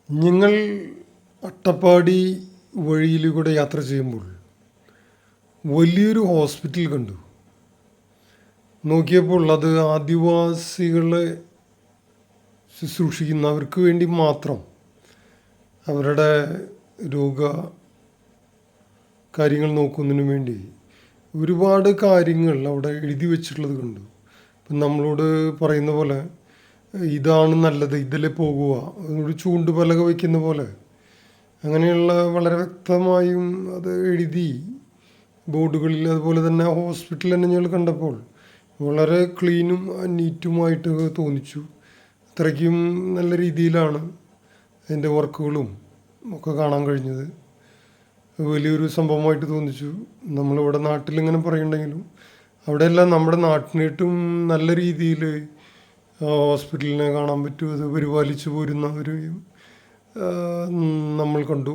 ഞങ്ങൾ അട്ടപ്പാടി വഴിയിലൂടെ യാത്ര ചെയ്യുമ്പോൾ വലിയൊരു ഹോസ്പിറ്റൽ കണ്ടു. നോക്കിയപ്പോൾ അത് ആദിവാസികളെ ശുശ്രൂഷിക്കുന്നവർക്ക് വേണ്ടി മാത്രം അവരുടെ രോഗ കാര്യങ്ങൾ നോക്കുന്നതിന് വേണ്ടി ഒരുപാട് കാര്യങ്ങൾ അവിടെ എഴുതി വച്ചിട്ടുള്ളത് കണ്ടു. ഇപ്പം നമ്മളോട് പറയുന്ന പോലെ ഇതാണ് നല്ലത്, ഇതിലെ പോകുക, ഒരു ചൂണ്ടുപലക വയ്ക്കുന്ന പോലെ അങ്ങനെയുള്ള വളരെ വ്യക്തമായും അത് എഴുതി ബോർഡുകളിൽ. അതുപോലെ തന്നെ ഹോസ്പിറ്റൽ തന്നെ ഞങ്ങൾ കണ്ടപ്പോൾ വളരെ ക്ലീനും നീറ്റുമായിട്ട് തോന്നിച്ചു. അത്രയ്ക്കും നല്ല രീതിയിലാണ് അതിൻ്റെ വർക്കുകളും ഒക്കെ കാണാൻ കഴിഞ്ഞത്. വലിയൊരു സംഭവമായിട്ട് തോന്നിച്ചു. നമ്മളിവിടെ നാട്ടിലിങ്ങനെ പറയുന്നുണ്ടെങ്കിലും അവിടെയെല്ലാം നമ്മുടെ നാട്ടിനേറ്റും നല്ല രീതിയിൽ ഹോസ്പിറ്റലിനെ കാണാൻ പറ്റും. അത് പരിപാലിച്ചു പോരുന്നവരെയും നമ്മൾ കണ്ടു.